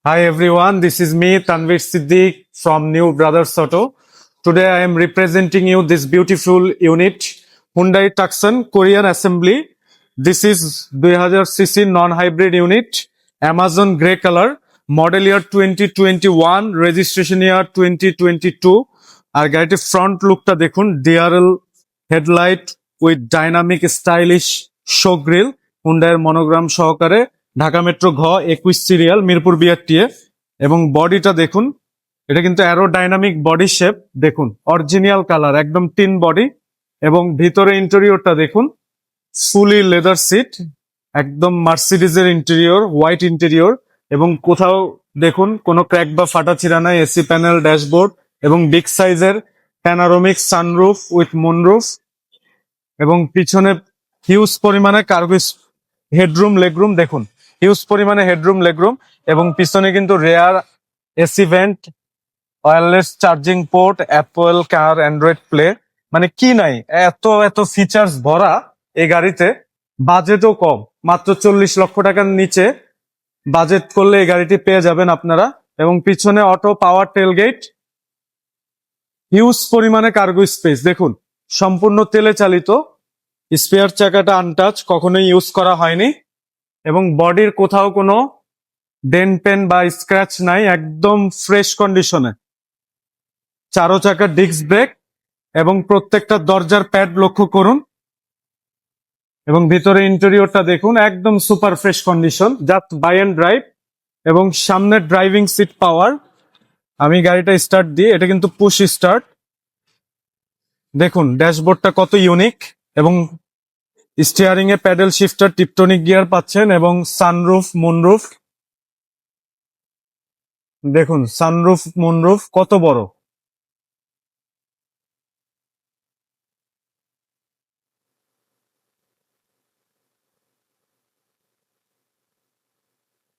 Hi everyone, this is me Tanvir Siddiq from New Brothers Auto. Today I am representing you this beautiful unit Hyundai Tucson Korean assembly. This is 2000cc non-hybrid unit, Amazon grey color, model year 2021, registration year 2022. আর গাড়িটির front লুকটা দেখুন, DRL headlight with dynamic stylish show grille, হুন্ডাইয়ের monogram সহকারে, Dhaka metro ঘ 21 serial, Mirpur BRTA. এবং বডিটা দেখুন, এটা কিন্তু অ্যারোডাইনামিক বডি শেপ, দেখুন অরিজিনাল কালার, একদম টিন বডি। এবং ভিতরে ইন্টেরিয়রটা দেখুন, ফুলি লেদার সিট, একদম মার্সিডিজের ইন্টেরিয়র, হোয়াইট ইন্টেরিয়র। এবং কোথাও দেখুন কোনো ক্র্যাক বা ফাটা ছিঁড়া নাই, এসি প্যানেল, ড্যাশবোর্ড এবং বিগ সাইজের প্যানারোমিক সানরুফ উইথ মুনরুফ। এবং পিছনে হিউজ পরিমাণে কার্গো হেডরুম, লেগরুম দেখুন, হিউজ পরিমাণে হেডরুম, লেগরুম। এবং পিছনে কিন্তু rear AC vent, wireless charging port, Apple car, Android play, মানে কি নাই, এত এত ফিচার্স ভরা এই গাড়িতে। বাজেটও কম, মাত্র 40 লক্ষ টাকার নিচে বাজেট করলে এই গাড়িটি পেয়ে যাবেন আপনারা। এবং পিছনে অটো পাওয়ার টেলগেট, হিউজ পরিমাণে কার্গো স্পেস দেখুন, সম্পূর্ণ তেলে চালিত, স্পেয়ার চাকাটা আনটাচ, কখনোই ইউজ করা হয়নি। এবং বডির কোথাও কোনো ডেন্ট পেন বা স্ক্র্যাচ নাই, একদম ফ্রেশ কন্ডিশনে। চারো চাকার ডিস্ক ব্রেক এবং প্রত্যেকটা দরজার প্যাড লক্ষ্য করুন। এবং ভিতরে ইন্টেরিয়রটা দেখুন, একদম super fresh condition, just buy and drive. এবং সামনের ড্রাইভিং সিট পাওয়ার, আমি গাড়িটা স্টার্ট দিই, এটা কিন্তু পুশ স্টার্ট। দেখুন ড্যাশবোর্ডটা কত ইউনিক, এবং স্টিয়ারিং এ প্যাডেল শিফটার, টিপটনিক গিয়ার পাচ্ছেন, এবং সানরুফ, মুনরুফ দেখুন, সানরুফ মুনরুফ কত বড়।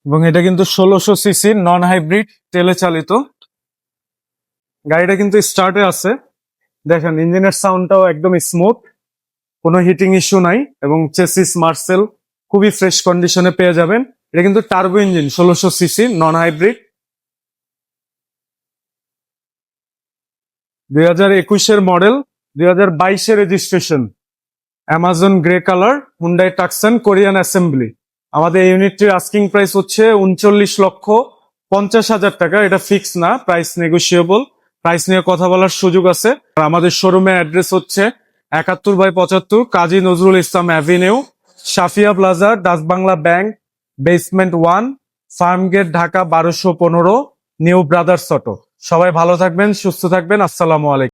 এবং এটা কিন্তু 1600 সিসি নন হাইব্রিড তেলে চালিত। গাড়িটা কিন্তু স্টার্টে আছে, দেখেন ইঞ্জিনের সাউন্ডটাও একদম স্মুথ, কোনো হিটিং ইস্যু নাই। এবং চেসিস মার্সেল খুবই ফ্রেশ কন্ডিশনে পেয়ে যাবেন। এটা কিন্তু turbo engine, 1600 CC non hybrid, 2021-এর মডেল, 2022-এর registration, Amazon grey colour, Hyundai Tucson Korean assembly. আমাদের এই ইউনিটটির আস্কিং প্রাইস হচ্ছে 39,50,000 টাকা। এটা ফিক্স না, প্রাইস নেগোসিয়েবল, প্রাইস নিয়ে কথা বলার সুযোগ আছে। আর আমাদের শোরুমের অ্যাড্রেস হচ্ছে 71/75 Kazi Nazrul Islam avenue, Safia plaza, Dutch Bangla bank, basement 1, Farmgate, Dhaka 1215, new brothers auto. সবাই ভালো থাকবেন, সুস্থ থাকবেন, আসসালামু আলাইকুম।